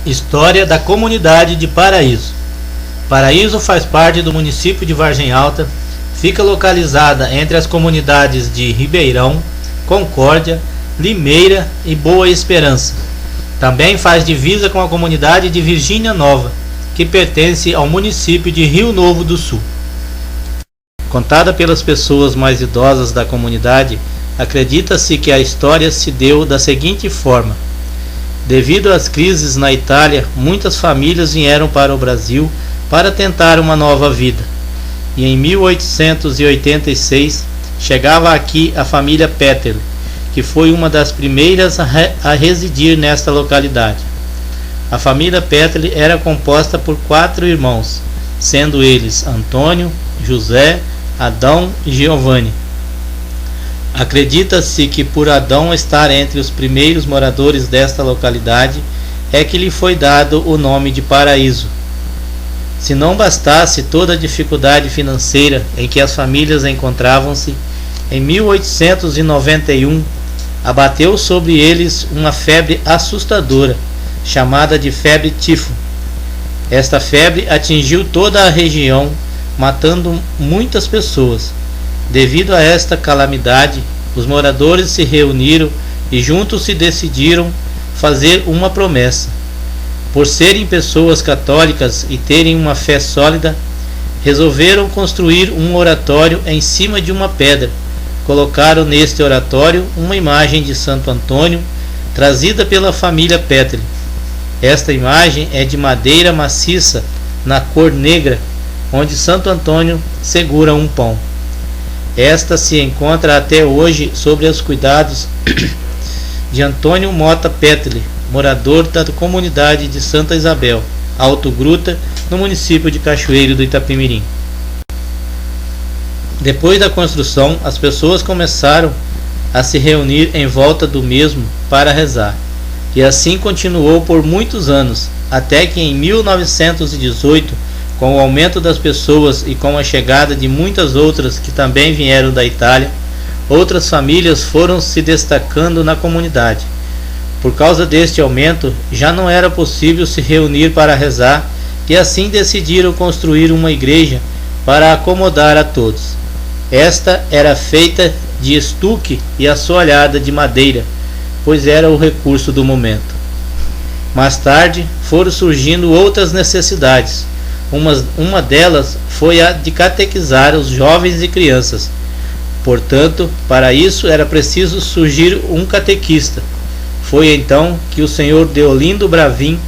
História da comunidade de Paraíso. Paraíso faz parte do município de Vargem Alta, fica localizada entre as comunidades de Ribeirão, Concórdia, Limeira e Boa Esperança. Também faz divisa com a comunidade de Virgínia Nova, que pertence ao município de Rio Novo do Sul. Contada pelas pessoas mais idosas da comunidade, acredita-se que a história se deu da seguinte forma: devido às crises na Itália, muitas famílias vieram para o Brasil para tentar uma nova vida. E em 1886 chegava aqui a família Petterle, que foi uma das primeiras a residir nesta localidade. A família Petterle era composta por 4 irmãos, sendo eles Antônio, José, Adão e Giovanni. Acredita-se que por Adão estar entre os primeiros moradores desta localidade é que lhe foi dado o nome de Paraíso. Se não bastasse toda a dificuldade financeira em que as famílias encontravam-se, em 1891 abateu sobre eles uma febre assustadora, chamada de febre tifo. Esta febre atingiu toda a região, matando muitas pessoas. Devido a esta calamidade, os moradores se reuniram e juntos se decidiram fazer uma promessa. Por serem pessoas católicas e terem uma fé sólida, resolveram construir um oratório em cima de uma pedra. Colocaram neste oratório uma imagem de Santo Antônio, trazida pela família Petterle. Esta imagem é de madeira maciça, na cor negra, onde Santo Antônio segura um pão. Esta se encontra até hoje sob os cuidados de Antônio Mota Petterle, morador da comunidade de Santa Isabel, Alto Gruta, no município de Cachoeiro do Itapemirim. Depois da construção, as pessoas começaram a se reunir em volta do mesmo para rezar, e assim continuou por muitos anos, até que em 1918, com o aumento das pessoas e com a chegada de muitas outras que também vieram da Itália, outras famílias foram se destacando na comunidade. Por causa deste aumento, já não era possível se reunir para rezar, e assim decidiram construir uma igreja para acomodar a todos. Esta era feita de estuque e assoalhada de madeira, pois era o recurso do momento. Mais tarde foram surgindo outras necessidades. Uma delas foi a de catequizar os jovens e crianças. Portanto, para isso era preciso surgir um catequista. Foi então que o senhor Deolindo Bravin,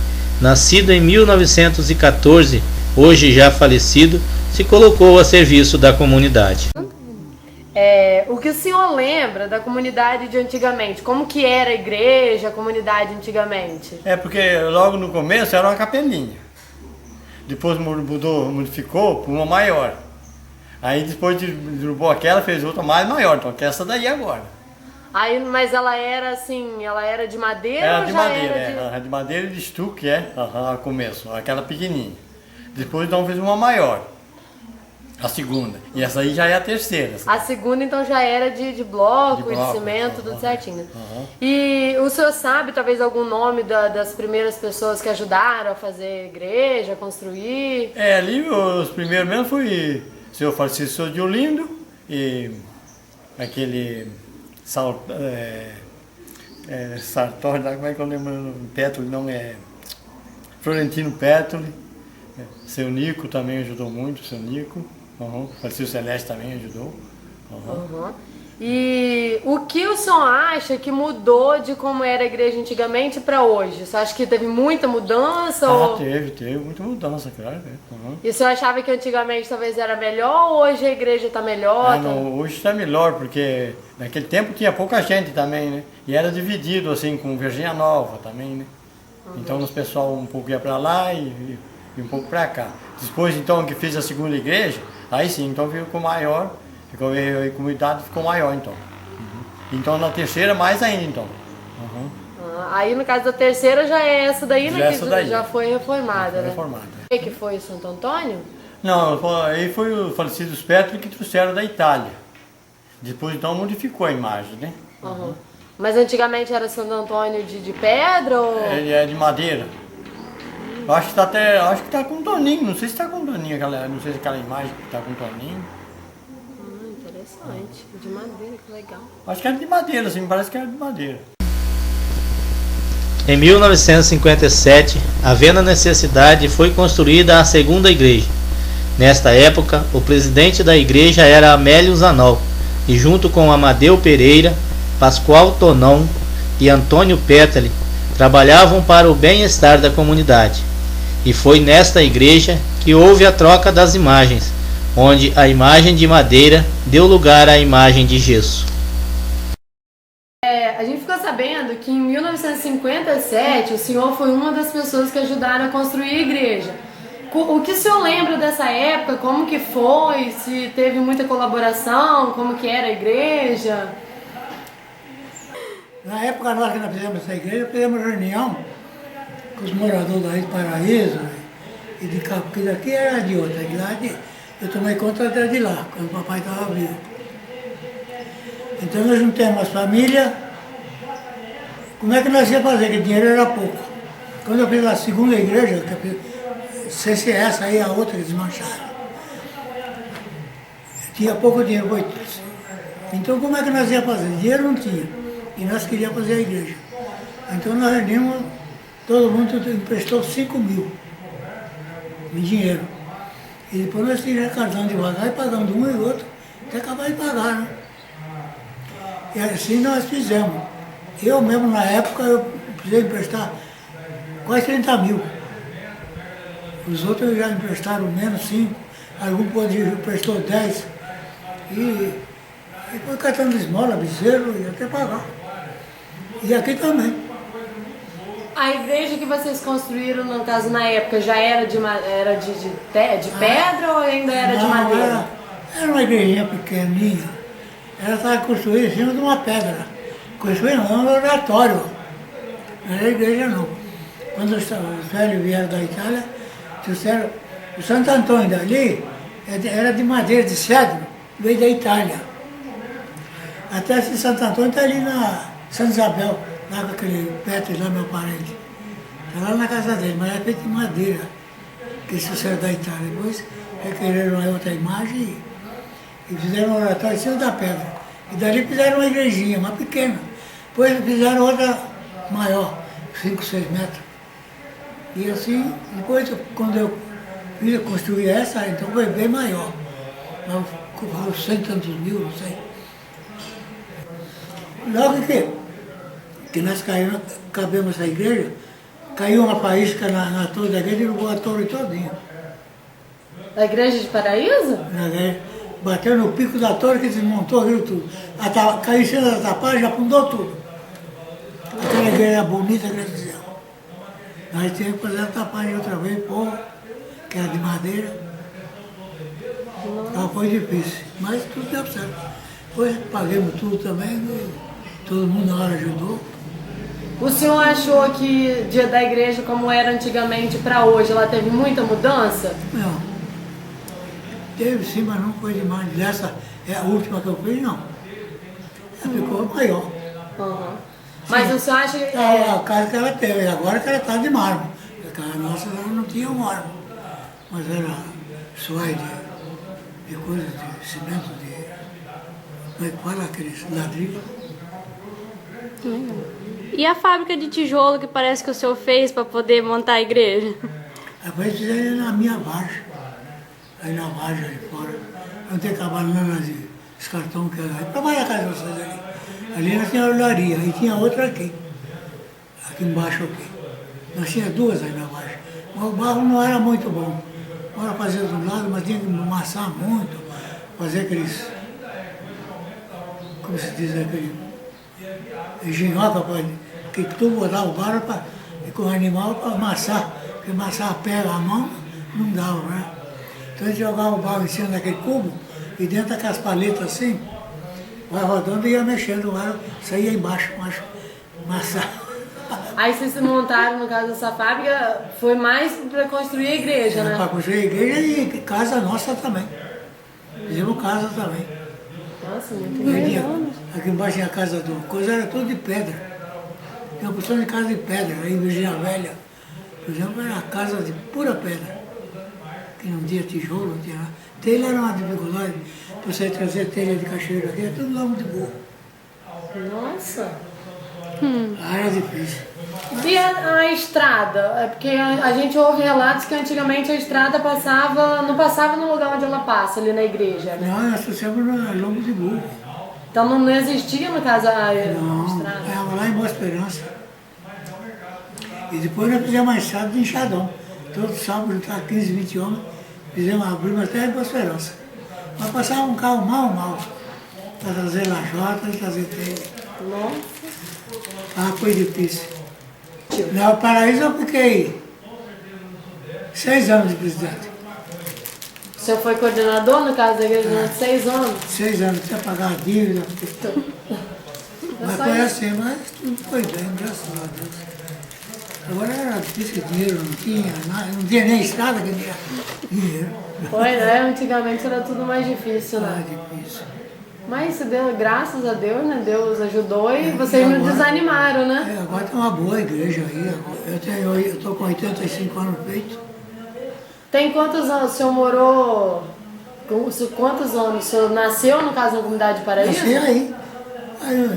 nascido em 1914, hoje já falecido, se colocou a serviço da comunidade. O que o senhor lembra da comunidade de antigamente? Como que era a igreja, a comunidade antigamente? Porque logo no começo era uma capelinha. Depois modificou para uma maior. Aí depois derrubou aquela, fez outra mais maior. Então que é essa daí agora. Aí, mas ela era assim, ela era de madeira Era ou de já madeira, era de madeira e de estuque, começo, aquela pequenininha. Depois então fez uma maior, a segunda. E essa aí já é a terceira. A segunda então já era de bloco e de cimento, tudo certinho. E o senhor sabe talvez algum nome das primeiras pessoas que ajudaram a fazer igreja, a construir? Ali os primeiros mesmo foi o senhor Francisco de Olindo e aquele Sartori, como é que eu lembro? Petterle, não é? Florentino Petterle, seu Nico também ajudou muito, seu Nico. Francisco Celeste também ajudou. E o que o senhor acha que mudou de como era a igreja antigamente para hoje? Você acha que teve muita mudança? Teve muita mudança, claro. E o senhor achava que antigamente talvez era melhor ou hoje a igreja está melhor? Hoje está melhor, porque naquele tempo tinha pouca gente também, né? E era dividido assim com Virgínia Nova também, né? Então os pessoal um pouco ia para lá e um pouco para cá. Depois então que fez a segunda igreja, aí sim, então ficou maior, a comunidade ficou maior então. Então na terceira mais ainda então. Aí no caso da terceira já é essa daí, né? Já foi reformada, né? O que foi o Santo Antônio? Não, aí foi o falecido Petterle que trouxeram da Itália. Depois então modificou a imagem, né? Mas antigamente era Santo Antônio de pedra ou... Ele é de madeira. Eu acho que tá até, acho que tá com o Toninho, não sei se tá com o Toninho, não sei se aquela imagem que tá com o Toninho. Interessante, de madeira, que legal. Acho que era de madeira, assim, parece que era de madeira. Em 1957, havendo a necessidade, foi construída a segunda igreja. Nesta época, o presidente da igreja era Amélio Zanol, e junto com Amadeu Pereira, Pascoal Tonão e Antônio Petali, trabalhavam para o bem-estar da comunidade. E foi nesta igreja que houve a troca das imagens, onde a imagem de madeira deu lugar à imagem de gesso. A gente ficou sabendo que em 1957 o senhor foi uma das pessoas que ajudaram a construir a igreja. O que o senhor lembra dessa época? Como que foi? Se teve muita colaboração? Como que era a igreja? Na época nós que nós fizemos essa igreja, fizemos reunião com os moradores daí de Paraíso e de cá, porque daqui era de outra idade. Eu tomei conta até de lá, quando o papai estava vivo. Então nós juntamos as famílias. Como é que nós ia fazer? Que dinheiro era pouco. Quando eu fiz a segunda igreja, que eu fiz, CCS, aí a outra que desmancharam. Tinha pouco dinheiro, foi. Então como é que nós ia fazer? Dinheiro não tinha. E nós queríamos fazer a igreja. Então nós reunimos, todo mundo emprestou 5 mil em dinheiro. E depois nós tiramos cartão devagar e pagamos um e outro, até acabar de pagar, né? E assim nós fizemos. Eu mesmo na época eu precisei emprestar quase 30 mil. Os outros já emprestaram menos 5, algum emprestou 10. E foi catando esmola, bezerro e até pagar. E aqui também. A igreja que vocês construíram, no caso, na época, já era de pedra ou ainda era de madeira? Era uma igrejinha pequenininha. Ela estava construída em cima de uma pedra. Construída não, era um oratório. Não era igreja não. Quando os velhos vieram da Itália, trouxeram o Santo Antônio dali, era de madeira, de cedro, veio da Itália. Até esse Santo Antônio está ali na Santa Isabel, lá com aquele Petri lá, meu parente. Está lá na casa dele, mas é feito de madeira, que eles trouxeram da Itália. Depois requereram a outra imagem e fizeram um oratório em cima da pedra. E dali fizeram uma igrejinha, uma pequena. Depois fizeram outra maior, 5, 6 metros. E assim, depois quando eu construí essa, então foi bem maior. Ficou 100 e tantos mil, não sei. Logo que nós cabemos essa igreja, caiu uma faísca na torre da igreja e derrubou a torre todinha. Da igreja de Paraíso? Na igreja. Bateu no pico da torre que desmontou, viu tudo. Caiu em cima da tapagem, já afundou tudo. Aquela igreja bonita que eles fizeram. Nós tínhamos que fazer a tapagem outra vez, que era de madeira. Então foi difícil, mas tudo deu certo. Depois paguemos tudo também, todo mundo na hora ajudou. O senhor achou que dia da igreja, como era antigamente para hoje, ela teve muita mudança? Não. Teve sim, mas não foi demais. Dessa é a última que eu fiz, não. Ela ficou maior. Uhum. Mas o senhor acha que... A casa que ela teve, agora que ela está de mármore. A casa nossa ela não tinha mármore, mas era suai de coisa, de cimento, como é que fala, aqueles ladrilhos. E a fábrica de tijolo que parece que o senhor fez para poder montar a igreja? Depois fizeram na minha vargem. Aí na vargem ali fora. Eu tenho acabado os cartões que era aí. Para mais a casa de vocês ali. Ali nós tinha a olharia, aí tinha outra aqui. Aqui embaixo aqui. Nós tinha duas aí na vargem. Mas o barro não era muito bom. Agora fazia do lado, mas tinha que amassar muito. Fazer aqueles... Como se diz aquele... engenhoca, que tu botar o barro com o animal para amassar. Porque amassar pega a mão, não dava, né? Então a gente jogava o barro em cima daquele cubo e dentro daquelas paletas assim, vai rodando e ia mexendo o barro, saía embaixo, amassar. Aí vocês se montaram, no caso dessa fábrica, foi mais para construir a igreja, né? Para construir a igreja e casa nossa também. Fizemos casa também. Nossa, muito legal. Aqui embaixo tinha a casa do coisa, era tudo de pedra. Tinha uma porção de casa de pedra, aí em Virgínia Velha. por exemplo, era casa de pura pedra, que não tinha tijolo, não tinha nada. Telha era uma dificuldade, para você trazer telha de cachoeira aqui, é tudo lamo de burro. Nossa. Era difícil. E a estrada? É porque a gente ouve relatos que antigamente a estrada não passava no lugar onde ela passa, ali na igreja, né? Não, nós trouxemos no lombo de burro. Então não existia, no caso, a Não, estrada? era lá em Boa Esperança. E depois nós fizemos uma estrada de enxadão. Todo sábado, juntava 15, 20 homens, abrimos até em Boa Esperança. Mas passava um carro mal, para trazer lajota, trazer telha. Nossa. Ah, foi difícil. No Paraíso eu fiquei 6 anos de presidente. O senhor foi coordenador, no caso da igreja, durante 6 anos? 6 anos, tinha pagar a dívida. Mas só foi isso. assim, mas tudo foi bem, graças a Deus. Agora era difícil, dinheiro não tinha, não tinha nem estrada que tinha dinheiro. Foi, né? Antigamente era tudo mais difícil, Era né? difícil. Mas se deu, graças a Deus, né? Deus ajudou e vocês não agora- desanimaram, né? Agora tem uma boa igreja aí. Eu estou com 85 anos feito. Tem quantos anos o senhor morou? Quantos anos? O senhor nasceu, no caso, na comunidade de Paraíso? Nasci aí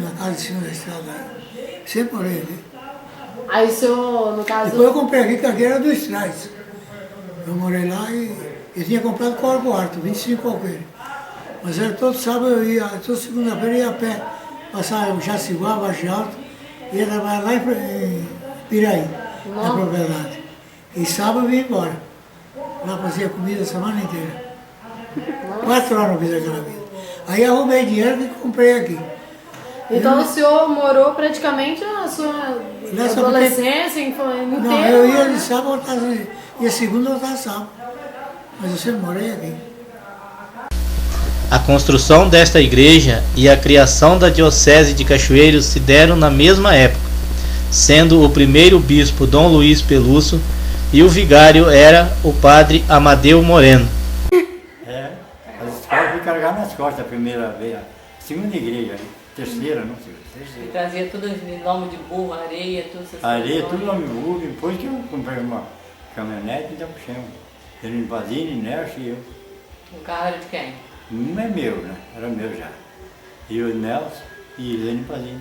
na casa de cima da estrada aí. Sempre morei ali. Aí o senhor, no caso... Depois eu comprei aqui, que aqui era do Estrais. Eu morei lá e eu tinha comprado Corvo Alto, 25 alqueires. Mas era todo sábado eu ia, toda segunda-feira eu ia a pé, passava o Jaciguá, Baixo Alto, ia trabalhar lá em Piraí, na propriedade. E sábado eu ia embora. Lá fazia comida a semana inteira. 4 horas eu fiz aquela vida. Aí arrumei dinheiro e comprei aqui. Então o senhor morou praticamente a sua Nessa adolescência inteira? Não, eu ia de sábado, voltava, ia segunda, voltava sábado. Mas eu sempre morei aqui. A construção desta igreja e a criação da Diocese de Cachoeiros se deram na mesma época, sendo o primeiro bispo Dom Luiz Peluso e o vigário era o padre Amadeu Moreno. As escolas fui carregar nas costas a primeira vez, a segunda igreja, terceira, não sei. Ele trazia tudo em lombo de burro, areia, tudo essas Areia, coisas. tudo lá no burro, depois que eu comprei uma caminhonete, então puxamos. Ele Vazini, Nelson e eu. O carro era de quem? Não é meu, né? Era meu já. E o Nelson e Helene Vazini.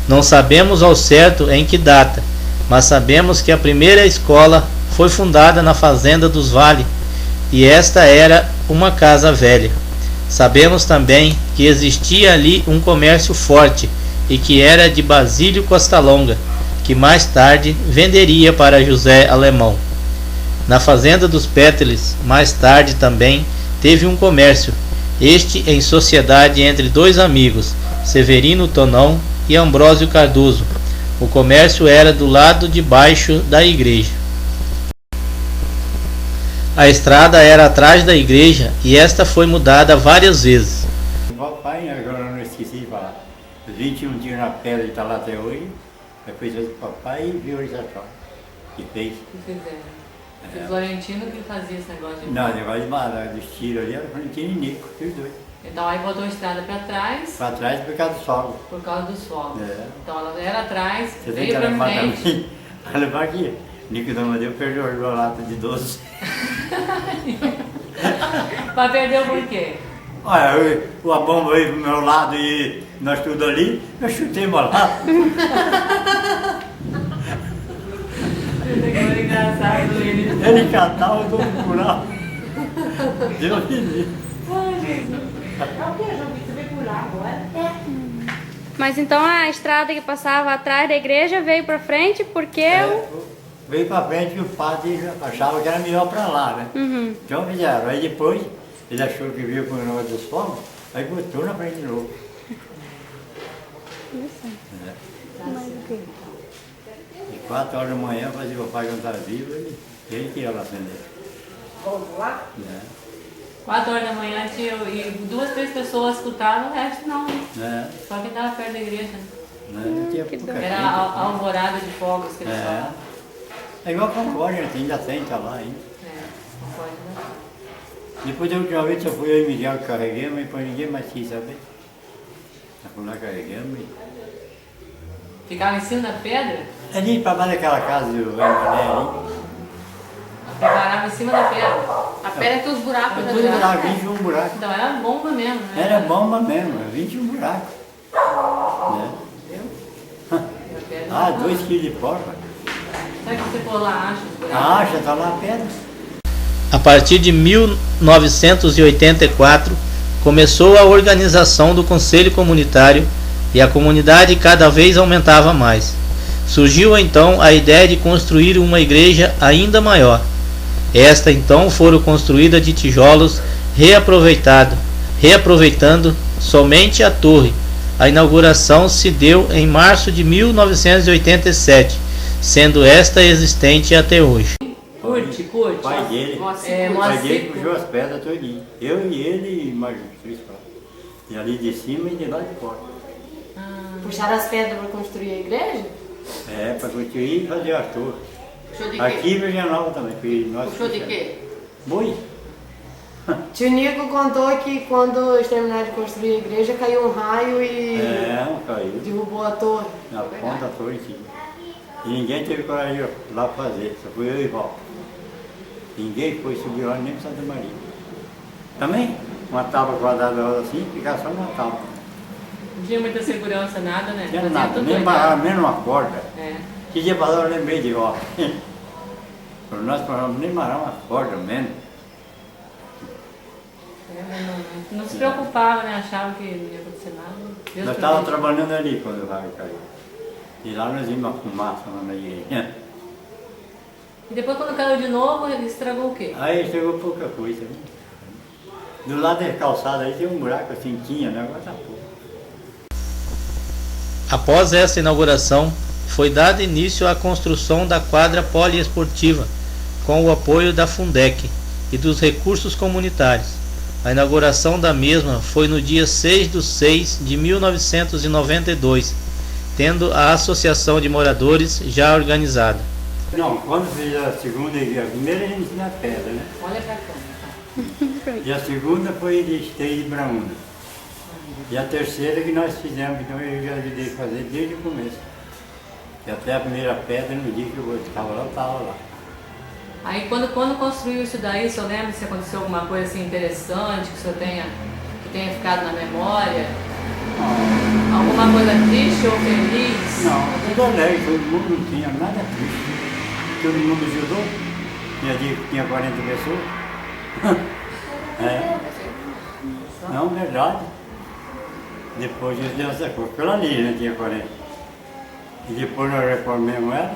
Não sabemos ao certo em que data, mas sabemos que a primeira escola foi fundada na Fazenda dos Vale, e esta era uma casa velha. Sabemos também que existia ali um comércio forte e que era de Basílio Costa Longa, que mais tarde venderia para José Alemão. Na Fazenda dos Pételes, mais tarde também, teve um comércio, este em sociedade entre dois amigos, Severino Tonão e Ambrósio Cardoso. O comércio era do lado de baixo da igreja. A estrada era atrás da igreja e esta foi mudada várias vezes. O papai, agora eu não esqueci de falar, os 21 dias na pedra, ele está lá até hoje, depois o papai e viu ele só, que fez. Que fizeram. O Florentino que fazia esse negócio de... Não, negócio de barra, dos tiros ali, era Florentino e Nico, os dois. Então aí botou a estrada pra trás Para trás por causa do solo. por causa dos fogos. É. Então ela era atrás, Você tem veio que pra levar frente. também. Vai levar aqui. Nico Damadeu perdeu a lata de 12. Mas perdeu por quê? Olha, a bomba veio pro meu lado e nós tudo ali, eu chutei uma lata. Foi engraçado ele. Ele catava todo o curau. Deus me livre. Mas então a estrada que passava atrás da igreja veio pra frente porque Veio pra frente que o padre achava que era melhor pra lá, né? Então fizeram. Aí depois ele achou que veio com o negócio dos fogos, aí botou na frente de novo. E 4 horas da manhã fazia o papai cantar vivo, ele que ia lá acender. Vamos lá? 4 horas da manhã tinha, e 2, 3 pessoas escutaram, o resto não. Né? Só quem estava perto da igreja. Né? Tinha pouca Era gente. a alvorada de fogos que eles É. falavam. É igual Concórdia, ainda tem, tá lá ainda. Não pode, né? Depois da última vez só fui eu e Miguel que carreguemos, e depois ninguém mais quis saber. Nós fomos lá carregamos e... Ficava em cima da pedra? Ali para baixo daquela casa do Mané ali. Preparava em cima da pedra. A pedra tem os buracos da Tudo buraco, 21 buracos. Então era bomba mesmo, né? Era bomba mesmo, 21 buracos. Né? Ah, 2 quilos de pó. Será que você for lá, acha os buracos? Acha, tá lá a pedra. A partir de 1984, começou a organização do Conselho Comunitário e a comunidade cada vez aumentava mais. Surgiu então a ideia de construir uma igreja ainda maior. Esta então foram construída de tijolos reaproveitando somente a torre. A inauguração se deu em março de 1987, sendo esta existente até hoje. Curte. O pai dele, o pai Moacir. dele puxou as pedras todinho. Eu e ele e mais 3 caras. E ali de cima e de lá de fora. Puxaram as pedras para construir a igreja? É, para construir e fazer a torre. Puxou de Aqui em Virgem Nova também. Puxou de quê? Boi. Tio Nico contou que quando eles terminaram de construir a igreja, caiu um raio e Caiu. derrubou a torre. Na ponta da torre aqui. E ninguém teve coragem de ir lá fazer, só fui eu e Val. Ninguém foi subir lá nem para Santa Maria. Também, uma tábua quadrada assim, ficar só uma tábua. Não tinha muita segurança, nada, né? Não tinha Fazia nada, tudo nem doidado. barrar, menos uma corda. É. Que dia passado eu lembrei de Val. Nós paramos nem barrar uma corda, menos. Não se preocupava, né? Achava que não ia acontecer nada. Deus Nós estávamos trabalhando ali quando o raio caiu. E lá nós vimos uma fumaça lá na igreja. E depois quando caiu de novo, ele estragou o quê? Aí chegou pouca coisa. Né? Do lado da calçada aí tem um buraco assim, tinha, né? Agora tá pouco. Após essa inauguração, foi dado início à construção da quadra poliesportiva, com o apoio da Fundec e dos recursos comunitários. A inauguração da mesma foi no dia 6/6/1992, tendo a Associação de Moradores já organizada. Não, quando fez a segunda e a primeira a gente tinha pedra, né? Olha pra cá. E a segunda foi de esteio de Braúna. E a terceira que nós fizemos, então eu já ajudei a fazer desde o começo. E até a primeira pedra, no dia que eu estava lá, eu estava lá. Aí quando construiu isso daí, o senhor lembra se aconteceu alguma coisa assim interessante que o senhor tenha ficado na memória? Alguma coisa triste ou feliz? Não, tudo alegre, todo mundo não tinha nada triste. Todo mundo ajudou. Tinha dia que tinha 40 pessoas. É. Não, verdade. Depois Deus deu essa coisa. Pela ali, né, tinha 40. E depois nós reformamos ela.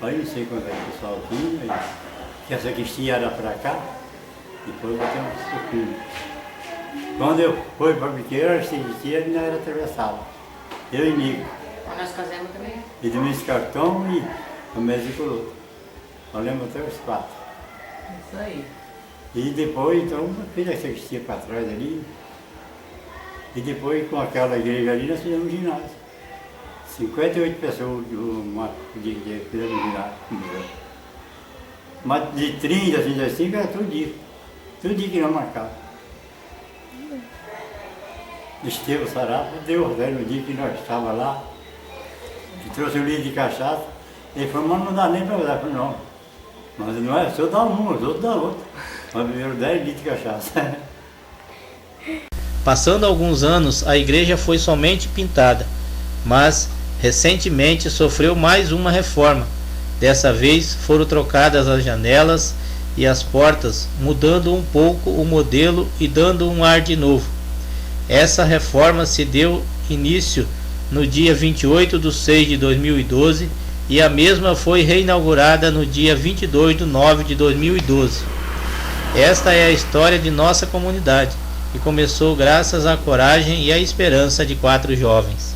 Aí não sei quanto é que o pessoal tinha. Que essa quistia era para cá. Depois botamos um pouquinho. Quando eu fui para a biqueira, essa quistia ainda era atravessada. Eu e Nico. Nós casamos também. E do mês cartão e o mês de colou. Nós lembro até os 4. Isso aí. E depois, então, eu fiz essa quistia para trás ali. E depois, com aquela igreja ali, nós fizemos um ginásio. 58 pessoas de fizemos ginásio. Mas de 30, 35 era todo dia. Todo dia que nós marcava. Estevão Sarapa deu no dia que nós estávamos lá. E trouxe um litro de cachaça. Ele falou, mas não dá nem para usar. Eu falei, não. Mas não é, se eu dar uma, os outros dão outra. Mas beberam 10 litros de cachaça. Passando alguns anos, a igreja foi somente pintada, mas recentemente sofreu mais uma reforma. Dessa vez foram trocadas as janelas e as portas, mudando um pouco o modelo e dando um ar de novo. Essa reforma se deu início no dia 28/6/2012 e a mesma foi reinaugurada no dia 22/9/2012. Esta é a história de nossa comunidade, que começou graças à coragem e à esperança de 4 jovens.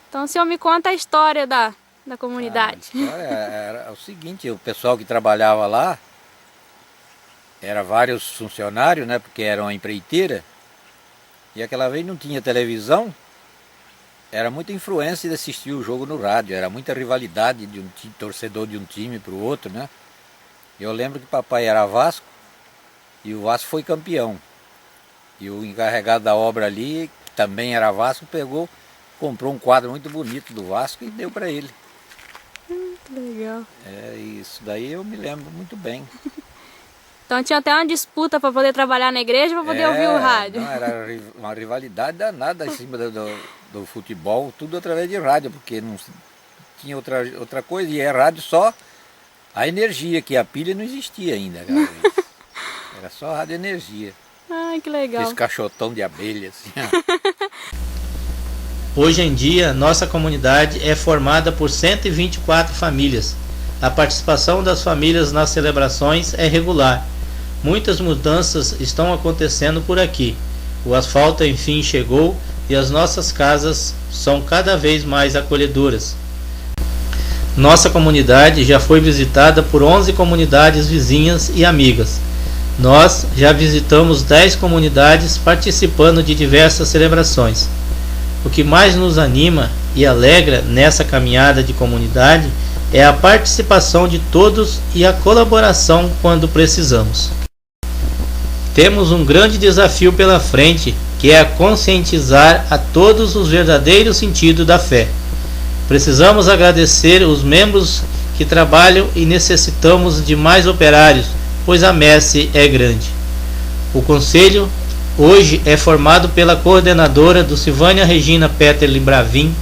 Então o senhor me conta a história da comunidade. A história era o seguinte, o pessoal que trabalhava lá, era vários funcionários, né, porque era uma empreiteira, e aquela vez não tinha televisão, era muita influência de assistir o jogo no rádio, era muita rivalidade de um torcedor de um time para o outro, né. Eu lembro que papai era Vasco, e o Vasco foi campeão. E o encarregado da obra ali, que também era Vasco, comprou um quadro muito bonito do Vasco e deu para ele. Que legal. Isso daí eu me lembro muito bem. Então tinha até uma disputa para poder trabalhar na igreja, para poder ouvir o rádio. Não, era uma rivalidade danada em cima do futebol, tudo através de rádio, porque não tinha outra coisa, e é rádio só a energia, que a pilha não existia ainda. Era só rádio energia. Ai, que legal. Esse cachotão de abelha, assim. Hoje em dia, nossa comunidade é formada por 124 famílias. A participação das famílias nas celebrações é regular. Muitas mudanças estão acontecendo por aqui. O asfalto enfim chegou e as nossas casas são cada vez mais acolhedoras. Nossa comunidade já foi visitada por 11 comunidades vizinhas e amigas. Nós já visitamos 10 comunidades participando de diversas celebrações. O que mais nos anima e alegra nessa caminhada de comunidade é a participação de todos e a colaboração quando precisamos. Temos um grande desafio pela frente, que é conscientizar a todos o verdadeiro sentido da fé. Precisamos agradecer os membros que trabalham e necessitamos de mais operários, pois a messe é grande. O conselho hoje é formado pela coordenadora do Silvânia Regina Peterli Bravin.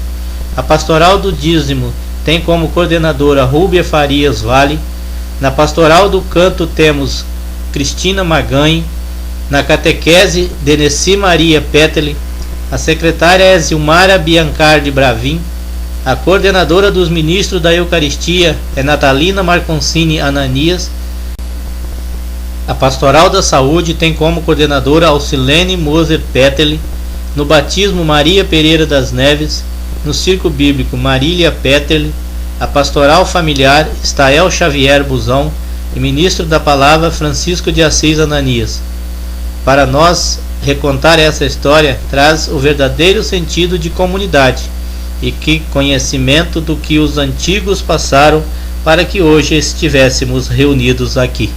A pastoral do dízimo tem como coordenadora Rúbia Farias Vale. Na pastoral do canto temos Cristina Maganhe. Na catequese, Deneci Maria Peterli. A secretária é Zilmara Biancardi Bravin. A coordenadora dos ministros da Eucaristia é Natalina Marconcini Ananias. A pastoral da saúde tem como coordenadora Alcilene Moser Peterli. No batismo, Maria Pereira das Neves. No circo bíblico, Marília Peterli. A pastoral familiar, Estael Xavier Buzão. E ministro da palavra, Francisco de Assis Ananias. Para nós, recontar essa história traz o verdadeiro sentido de comunidade e que conhecimento do que os antigos passaram para que hoje estivéssemos reunidos aqui.